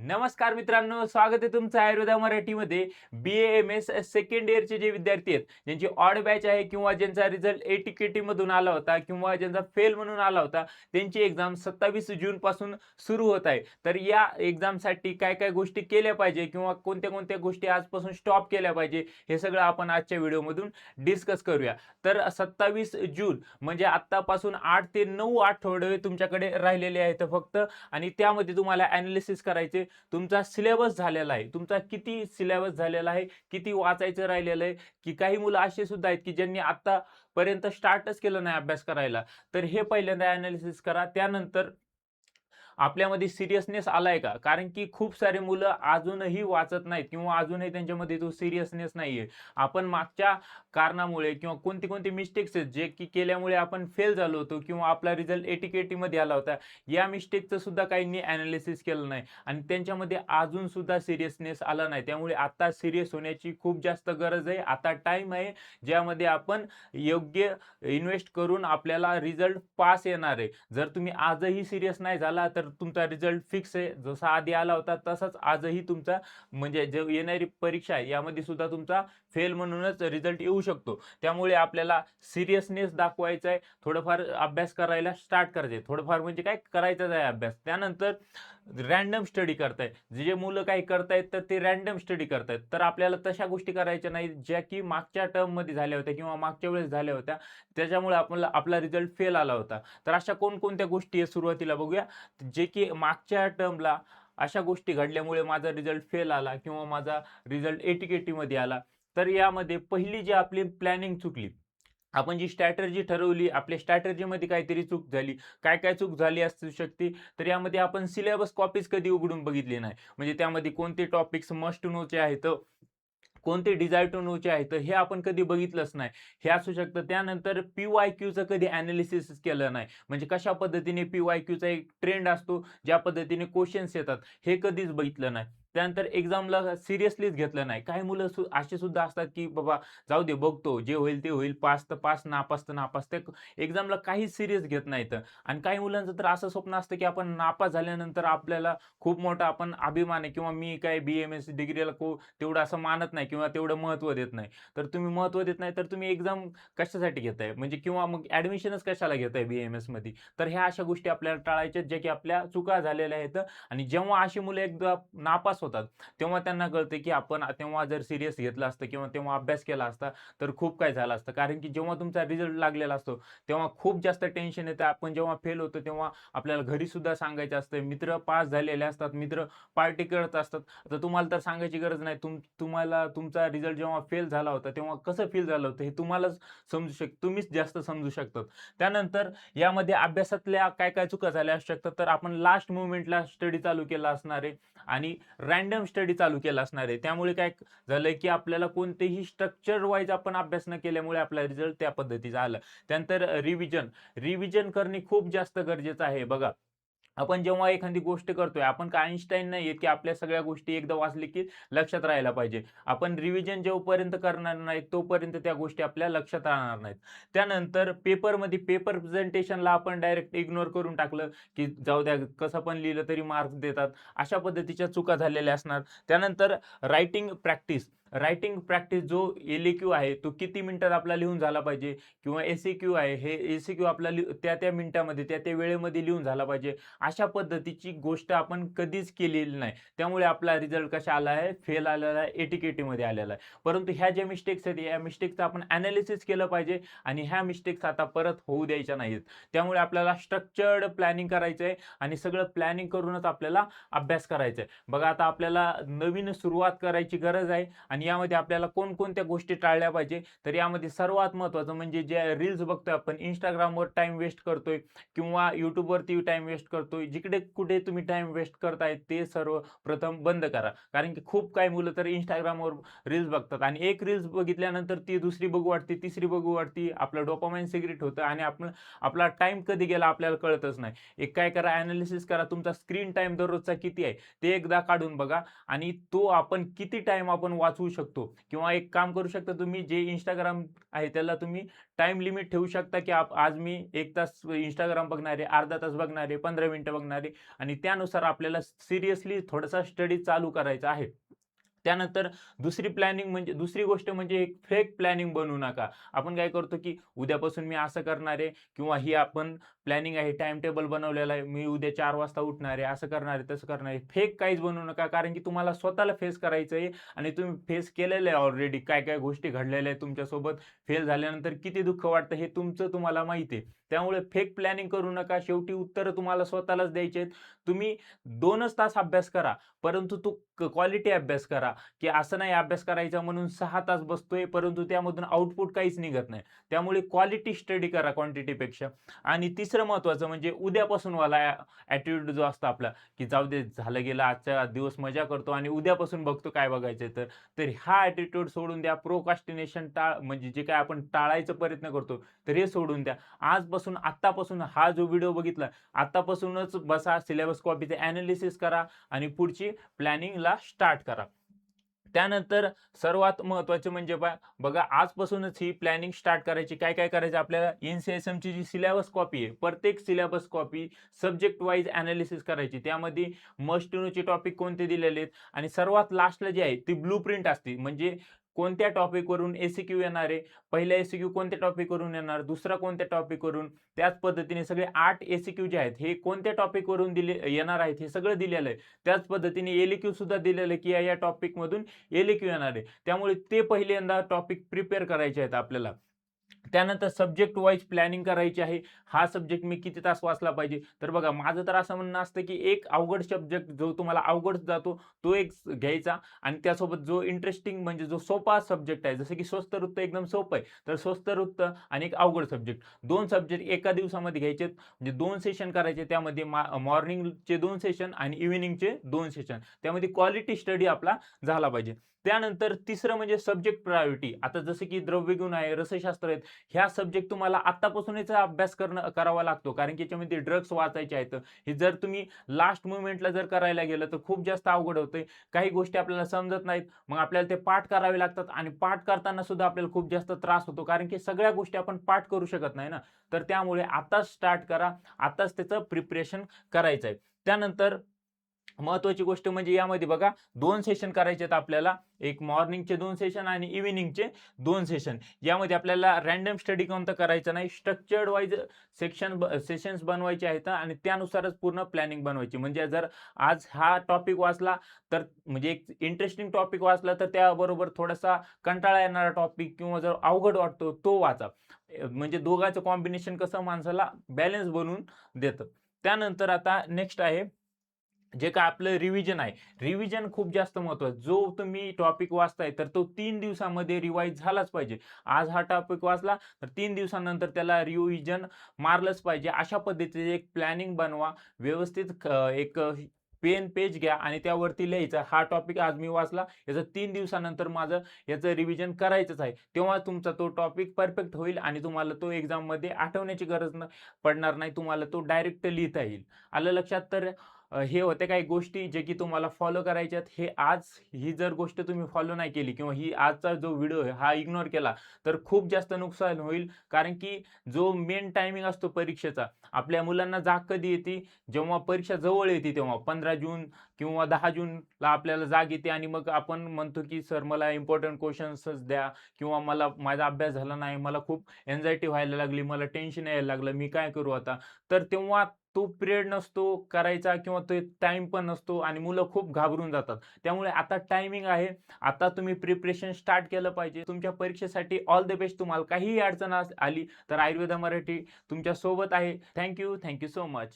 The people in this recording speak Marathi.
नमस्कार मित्रांनो, स्वागत आहे तुमचं आयुर्वेदा मराठीमध्ये. BAMS सेकंड इयरचे जे विद्यार्थी आहेत, ज्यांची ऑड बॅच आहे किंवा ज्यांचा रिझल्ट ATKT मधून आला होता किंवा ज्यांचा फेल म्हणून आला होता, त्यांची एक्झाम 27 जून पासून सुरू होत आहे. तर या एक्झामसाठी काय काय गोष्टी केल्या पाहिजे किंवा कोणत्या कोणत्या गोष्टी आजपासून स्टॉप केल्या पाहिजे, हे सगळं आपण आजच्या व्हिडिओमधून डिस्कस करूया. तर 27 जून म्हणजे आत्तापासून 8 ते 9 आठवडे तुमच्याकडे राहिलेले आहेत फक्त, आणि त्यामध्ये तुम्हाला ॲनालिसिस करायचे. तुमचा सिलेबस झालेला आहे, तुमचा किती सिलेबस झालेला आहे, किती वाचायचं राहिलेलं आहे, की काही मुलं असे सुद्धा आहेत की ज्यांनी आतापर्यंत स्टार्टच केलं नाही अभ्यास करायला. तर हे पहिल्यांदा ॲनालिसिस करा. त्यानंतर आपल्यामध्ये सिरियसनेस आलाय का? कारण की खूप सारे मुलं अजूनही वाचत नाहीत किंवा अजूनही त्यांच्यामध्ये तो सिरियसनेस नाहीये. आपण मागच्या कारणामुळे किंवा कोणती-कोणती मिस्टेक्स आहेत जे की केल्यामुळे आपण फेल झालो होतो किंवा आपला रिझल्ट ATKTमध्ये आला होता. या मिस्टेकचं सुद्धा काहींनी एनालिसिस केलं नाही आणि त्यांच्यामध्ये अजून सुद्धा सिरियसनेस आला नाही. त्यामुळे आता सीरियस होण्याची खूप जास्त गरज आहे. आता टाईम आहे ज्यामध्ये आपण योग्य इन्व्हेस्ट करून आपल्याला रिझल्ट पास येणार आहे. जर तुम्ही आजही सीरियस नाही झाला तर तुमचा रिझल्ट फिक्स आहे. जसा आधी आला होता तसाच आजही तुमचा म्हणजे जो येणारी परीक्षा आहे यामध्ये सुद्धा तुमचा फेल म्हणूनच रिझल्ट येऊ शकतो. त्यामुळे आपल्याला सिरियसनेस दाखवायचा आहे. थोडंफार अभ्यास करायला स्टार्ट करायचे. थोडंफार म्हणजे काय करायचाच आहे अभ्यास. त्यानंतर रँडम स्टडी करताय. जे मुलं काही करतायत तर ते रँडम स्टडी करतायत. तर आपल्याला तशा गोष्टी करायच्या नाहीत ज्या की मागच्या टर्ममध्ये झाल्या होत्या किंवा मागच्या वेळेस झाल्या होत्या. त्याच्यामुळे आपला रिझल्ट फेल आला होता. तर अशा कोणकोणत्या गोष्टी आहेत सुरुवातीला बघूया. जे की मागच्या टर्मला अशा गोष्टी घडल्यामुळे माझा रिझल्ट फेल आला किंवा माझा रिझल्ट ATKTमध्ये आला. तर यामध्ये पहिली जी आपली प्लॅनिंग चुकली. आपण जी स्ट्रॅटेजी ठरवली, आपल्या स्ट्रॅटेजीमध्ये काहीतरी चूक झाली. काय-काय चूक झाली असू शकते? तर यामध्ये आपण सिलेबस कॉपीज कधी उघडून बघितली नाही. म्हणजे त्यामध्ये कोणते टॉपिक्स मस्ट नोचे आहेत, कोणते डिझायर टू नोचे आहेत, हे आपण कधी बघितलंच नाही. हे असू शकतं. त्यानंतर PYQचं कधी एनालिसिस केलं नाही. म्हणजे कशा पद्धतीने PYQचा एक ट्रेंड असतो, ज्या पद्धतीने क्वेशन्स येतात, हे कधीच बघितलं नाही. त्यानंतर एक्झामला सिरियसलीच घेतलं नाही. काही मुलं असे सुद्धा असतात, की बाबा जाऊ दे बघतो, जे होईल ते होईल, पास तर पास, नापास तर नापास. ते एक्झामला काहीच सीरियस घेत नाहीत. आणि काही मुलांचं तर असं स्वप्न असतं, की आपण नापास झाल्यानंतर आपल्याला खूप मोठा आपण अभिमान आहे किंवा मी काय BAMS डिग्रीला तेवढं असं मानत नाही किंवा तेवढं महत्त्व देत नाही. तर तुम्ही महत्त्व देत नाही तर तुम्ही एक्झाम कशासाठी घेताय? म्हणजे किंवा मग ॲडमिशनच कशाला घेताय BAMSमध्ये? तर ह्या अशा गोष्टी आपल्याला टाळायच्या ज्या की आपल्या चुका झालेल्या आहेत. आणि जेव्हा अशी मुलं एकदा नापास होतात, तेव्हा त्यांना कळतं की आपण तेव्हा जर सीरियस घेतलं असतं किंवा तेव्हा अभ्यास केला असता, तर खूप काय झालं असतं. कारण की जेव्हा तुमचा रिझल्ट लागलेला असतो, तेव्हा खूप जास्त टेन्शन येतं. आपण जेव्हा फेल होतो, तेव्हा आपल्याला घरी सुद्धा सांगायचं असतं. मित्र पास झालेले असतात, मित्र पार्टी करत असतात. आता तुम्हाला तर सांगायची गरज नाही. तुम्हाला तुमचा रिझल्ट जेव्हा फेल झाला होता, तेव्हा कसं फील झालं होतं हे तुम्हालाच तुम्हीच जास्त समजू शकतात. त्यानंतर यामध्ये अभ्यासातल्या काय-काय चुका झाल्या असू शकतात, तर आपण लास्ट मोमेंटला स्टडी चालू केला असणार आहे आणि रँडम स्टडी चालू केला असणार आहे. त्यामुळे काय झालंय, की आपल्याला कोणतेही स्ट्रक्चर वाईज आपण अभ्यास न केल्यामुळे आपला रिझल्ट त्या पद्धतीचा आला. त्यानंतर रिव्हिजन करणे खूप जास्त गरजेचं आहे. बघा, आपण जेव्हा एखादी गोष्ट करतोय, आपण काय आइन्स्टाईन नाहीये, की आपल्या सगळ्या गोष्टी एकदा वाचले की लक्षात राहायला पाहिजे. आपण रिव्हिजन जोपर्यंत करणार नाही, तोपर्यंत त्या गोष्टी आपल्या लक्षात राहणार नाहीत. त्यानंतर पेपरमध्ये पेपर प्रेझेंटेशनला आपण डायरेक्ट इग्नोर करून टाकलं, की जाऊ द्या कसं पण लिहिलं तरी मार्क्स देतात. अशा पद्धतीच्या चुका झालेल्या असणार. त्यानंतर रायटिंग प्रॅक्टिस जो LAQ आहे, तो किती मिनिटात आपला लिहून झाला पाहिजे किंवा SAQ आहे, हे SAQ आपला त्या-त्या मिनिटामध्ये, त्या-त्या वेळेमध्ये लिहून झाला पाहिजे. अशा पद्धतीची गोष्ट आपण कधीच केलेली नाही. त्यामुळे आपला रिझल्ट कसा आला आहे? फेल आलेला आहे, ATKTमध्ये आलेला आहे. परंतु ह्या ज्या मिस्टेक्स आहेत, या मिस्टेकचं आपण एनालिसिस केलं पाहिजे आणि ह्या मिस्टेक्स आता परत होऊ द्यायच्या नाहीत. त्यामुळे आपल्याला स्ट्रक्चर्ड प्लॅनिंग करायचं आहे आणि सगळं प्लॅनिंग करूनच आपल्याला अभ्यास करायचा आहे. बघा, आता आपल्याला नवीन सुरुवात करायची गरज आहे आणि यामध्ये आपल्याला कोणकोणत्या गोष्टी टाळल्या पाहिजे. तर यामध्ये सर्वात महत्त्वाचं म्हणजे जे रील्स बघतोय आपण, Instagramवर टाईम वेस्ट करतोय किंवा YouTubeवरती टाईम वेस्ट करतोय. जिकडे कुठे तुम्ही टाईम वेस्ट करताय ते सर्वप्रथम बंद करा. कारण की खूप काही मुलं तर Instagramवर रील्स बघतात आणि एक रील्स बघितल्यानंतर ती दुसरी बघू वाटते, तिसरी बघू वाटते. आपलं डोपामाइन सिक्रेट होतं आणि आपला टाईम कधी गेला आपल्याला कळतच नाही. एक काय करा, एनालिसिस करा. तुमचा स्क्रीन टाईम दररोजचा किती आहे ते एकदा काढून बघा आणि तो आपण किती टाईम आपण वाचवू ठेवू शकतो, किंवा एक काम करू शकता तुम्ही, जे इंस्टाग्राम आहे त्याला तुम्ही टाइम लिमिट ठेवू शकता, की आज मी 1 तास इंस्टाग्राम बघणार आहे, अर्धा तास बघणार आहे, 15 मिनिटं बघणार आहे, आणि त्यानुसार आपल्याला सिरियसली थोडासा स्टडी चालू करायचा आहे. त्यानंतर दुसरी गोष्ट म्हणजे एक फेक प्लॅनिंग बनवू नका. आपण काय करतो, की उद्यापासून मी असं करणार आहे, किंवा ही आपण प्लॅनिंग आहे, टाईम टेबल बनवलेला आहे, मी उद्या 4 वाजता उठणार आहे, असं करणार आहे, तसं करणार आहे. फेक काहीच बनवू नका, कारण की तुम्हाला स्वतःला फेस करायचं आहे, आणि तुम्ही फेस केलेलं आहे ऑलरेडी. काय-काय गोष्टी घडलेल्या आहेत तुमच्यासोबत. फेल झाल्यानंतर किती दुःख वाटतं हे तुम्हाला माहिती आहे. त्यामुळे फेक प्लॅनिंग करू नका. शेवटी उत्तरं तुम्हाला स्वतःलाच द्यायची आहेत. तुम्ही 2च तास अभ्यास करा, परंतु तो क्वालिटी अभ्यास करा, की असं नाही अभ्यास करायचा म्हणून 6 तास बसतोय, परंतु त्यामधून आउटपुट काहीच निघत नाही. त्यामुळे क्वालिटी स्टडी करा क्वांटिटीपेक्षा. आणि तिसरं महत्त्वाचं म्हणजे उद्यापासून वाला ॲटिट्यूड जो असतो आपला, की जाऊ दे, झालं गेलं, आजचा दिवस मजा करतो आणि उद्यापासून बघतो काय बघायचंय तर. तर हा ॲटिट्यूड सोडून द्या. प्रोकास्टिनेशन म्हणजे जे काय आपण टाळायचा प्रयत्न करतो, तर हे सोडून द्या. आत्तापासून हा जो व्हिडिओ बघितला, आत्तापासूनच बसा, सिलेबस कॉपीचे ॲनालिसिस करा आणि पुढची प्लॅनिंगला स्टार्ट करा. त्यानंतर सर्वात महत्त्वाचे म्हणजे बघा, आजपासूनच ही प्लॅनिंग स्टार्ट करायची. काय-काय करायचं आपल्याला? NCSMची जी सिलेबस कॉपी आहे, प्रत्येक syllabus copy subject wise analysis करायची. त्यामध्ये मस्ट टू नोचे टॉपिक कोणते दिलेले आहेत, आणि सर्वात लास्टला जे आहे ती ब्लूप्रिंट असते. म्हणजे कोणत्या टॉपिकवरून एस-क्यू येणार आहे, पहिला एस-क्यू कोणत्या टॉपिकवरून येणार, दुसरा कोणत्या टॉपिकवरून, त्याच पद्धतीने सगळे 8 एस-क्यू जे आहेत हे कोणत्या टॉपिकवरून येणार आहेत हे सगळं दिलेलं आहे. त्याच पद्धतीने एल-क्यू सुद्धा दिलेलं आहे, की या टॉपिकमधून एल-क्यू येणार आहे. त्यामुळे ते पहिल्यांदा टॉपिक प्रिपेअर करायचे आहेत आपल्याला. त्यानंतर सब्जेक्ट वाईज प्लॅनिंग करायची आहे. हा सब्जेक्ट मी किती तास वाचला पाहिजे? तर बघा, माझं तर असं म्हणणं असतं, की एक अवघड सब्जेक्ट जो तुम्हाला अवघड जातो तो एक घ्यायचा, आणि त्यासोबत जो इंटरेस्टिंग म्हणजे जो सोपा सब्जेक्ट आहे, जसं की स्वस्त वृत्त एकदम सोपं आहे, तर स्वस्त वृत्त आणि एक अवघड सब्जेक्ट, 2 सब्जेक्ट एका दिवसामध्ये घ्यायचे. म्हणजे 2 सेशन करायचे. त्यामध्ये मॉर्निंगचे 2 सेशन आणि इव्हनिंगचे 2 सेशन. त्यामध्ये क्वालिटी स्टडी आपला झाला पाहिजे. त्यानंतर तिसरं म्हणजे सब्जेक्ट प्रायोरिटी. आता जसं की द्रव्यगुण आहे, रसशास्त्र आहेत, ह्या सब्जेक्ट तुम्हाला आत्तापासूनच अभ्यास करावा लागतो, कारण की याच्यामध्ये ड्रग्स वाचायचे आहेत. हे जर तुम्ही लास्ट मोमेंटला जर करायला गेलं तर खूप जास्त अवघड होतंय. काही गोष्टी आपल्याला समजत नाहीत, मग आपल्याला ते पाठ करावे लागतात, आणि पाठ करताना सुद्धा आपल्याला खूप जास्त त्रास होतो, कारण की सगळ्या गोष्टी आपण पाठ करू शकत नाही ना. तर त्यामुळे आताच स्टार्ट करा, आताच त्याचं प्रिपरेशन करायचं आहे. त्यानंतर महत्त्वाची गोष्ट म्हणजे यामध्ये बघा, 2 सेशन करायचे आहेत आपल्याला. एक मॉर्निंगचे 2 सेशन आणि इव्हनिंगचे 2 सेशन. यामध्ये आपल्याला रँडम स्टडी कोणता करायचा नाही. स्ट्रक्चर्ड वाईज सेशन्स बनवायचे आहेत, आणि त्यानुसारच पूर्ण प्लॅनिंग बनवायची. म्हणजे जर आज हा टॉपिक वाचला, तर म्हणजे एक इंटरेस्टिंग टॉपिक वाचला, तर त्याबरोबर थोडासा कंटाळा येणारा टॉपिक किंवा जर अवघड वाटतो तो वाचा. म्हणजे दोघांचं कॉम्बिनेशन कसं माणसाला बॅलन्स बनवून देतं. त्यानंतर आता नेक्स्ट आहे जे काय आपलं रिव्हिजन आहे. रिव्हिजन खूप जास्त महत्त्वाचं. जो तुम्ही टॉपिक वाचताय तर तो 3 दिवसामध्ये रिवाईज झालाच पाहिजे. आज हा टॉपिक वाचला तर 3 दिवसानंतर त्याला रिव्हिजन मारलंच पाहिजे. अशा पद्धतीचे एक प्लॅनिंग बनवा. व्यवस्थित एक पेन पेज घ्या आणि त्यावरती लिहायचं, हा टॉपिक आज मी वाचला, याचं 3 दिवसानंतर माझं याचं रिव्हिजन करायचंच आहे. तेव्हा तुमचा तो टॉपिक परफेक्ट होईल, आणि तुम्हाला तो एक्झाममध्ये आठवण्याची गरज पडणार नाही. तुम्हाला तो डायरेक्ट लिहिता येईल. आलं लक्षात? तर हे होते काही गोष्टी जे की तुम्हाला फॉलो करायच्यात. ही जर गोष्ट तुम्ही फॉलो नाही केली, किंवा आजचा जो व्हिडिओ आहे हा इग्नोर केला, तर खूप जास्त नुकसान होईल. कारण की जो मेन टायमिंग असतो परीक्षेचा, आपल्या मुलांना जाग कधी येते? जेव्हा परीक्षा जवळ येते तेव्हा. 15 जून किंवा 10 जूनला आपल्याला जाग येते, आणि मग आपण म्हणतो की सर मला इम्पॉर्टंट क्वेश्चन्सच द्या, किंवा माझा अभ्यास झाला नाही, मला खूप एन्झायटी व्हायला लागली, मला टेन्शन यायला लागलं, मी काय करू आता? तर तेव्हा तो पिरियड नसतो करायचा, किंवा तो टाईम पण नसतो, आणि मुलं खूप घाबरून जातात. त्यामुळे आता टायमिंग आहे. आता तुम्ही प्रिपरेशन स्टार्ट केलं पाहिजे. तुमच्या परीक्षेसाठी ऑल द बेस्ट. तुम्हाला काहीही अडचण आली तर आयुर्वेदा मराठी तुमच्या सोबत आहे. Thank you so much.